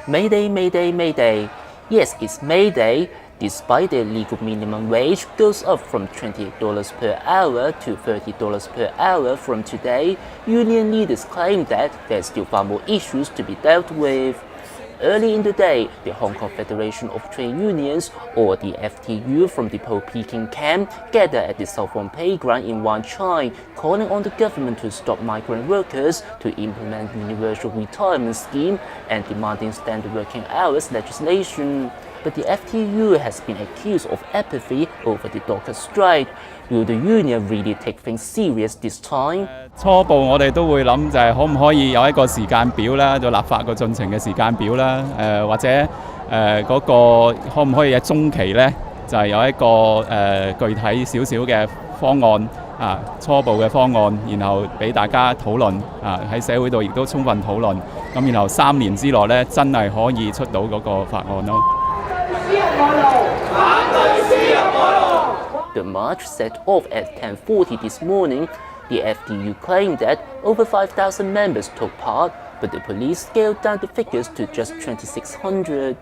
Mayday, Mayday, Mayday. Yes, it's Mayday. Despite the legal minimum wage goes up from $28 per hour to $30 per hour from today, union leaders claim that there's still far more issues to be dealt with. Early in the day, the Hong Kong Federation of Trade Unions, or the FTU from the pro-Peking camp, gathered at the Southbound Playground in Wan Chai, calling on the government to stop migrant workers, to implement universal retirement scheme, and demanding standard working hours legislation. But the FTU has been accused of apathy over the docker strike. Will the union really take things serious this time? 初步我哋都會諗就係可唔可以有一個時間表啦，就立法個進程嘅時間表啦，或者嗰個可唔可以喺中期咧，就係有一個具體少少嘅方案啊，初步嘅方案，然後俾大家討論啊，喺社會度亦都充分討論，咁然後3年之內咧，真係可以出到嗰個法案咯。The march set off at 10:40 this morning. The FTU claimed that over 5,000 members took part, but the police scaled down the figures to just 2,600.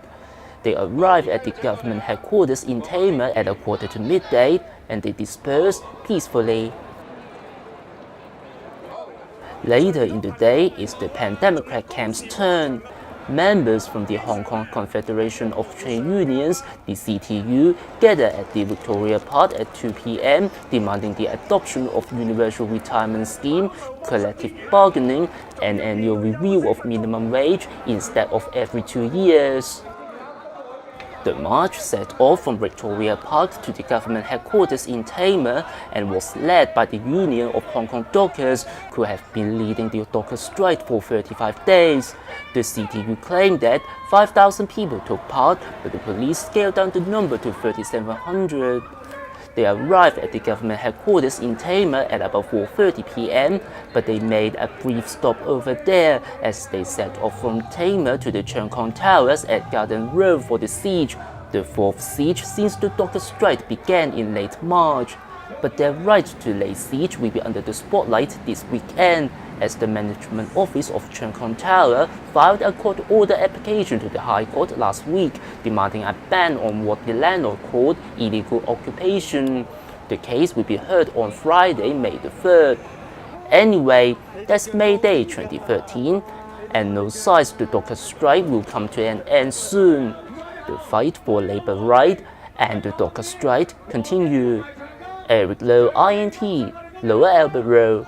They arrived at the government headquarters in Tamar at 1:45 to midday, and they dispersed peacefully. Later in the day, it's the Pan-Democrat camp's turn. Members from the Hong Kong Confederation of Trade Unions, the CTU, gathered at the Victoria Park at 2 p.m. demanding the adoption of universal retirement scheme, collective bargaining, and annual review of minimum wage instead of every 2 years. The march set off from Victoria Park to the government headquarters in Tamar and was led by the Union of Hong Kong Dockers, who have been leading the docker strike for 35 days. The CTU claimed that 5,000 people took part, but the police scaled down the number to 3,700. They arrived at the government headquarters in Tamar at about 4:30 p.m., but they made a brief stop over there as they set off from Tamar to the Cheung Kong Towers at Garden Road for the siege, the fourth siege since the docker strike began in late March. But their right to lay siege will be under the spotlight this weekend, as the management office of Cheung Kong Tower filed a court order application to the High Court last week, demanding a ban on what the landlord called illegal occupation. The case will be heard on Friday, May the 3rd. Anyway, that's May Day 2013, and no signs the docker strike will come to an end soon. The fight for labor right and the docker strike continue. Eric Low, INT, Lower Albert Road.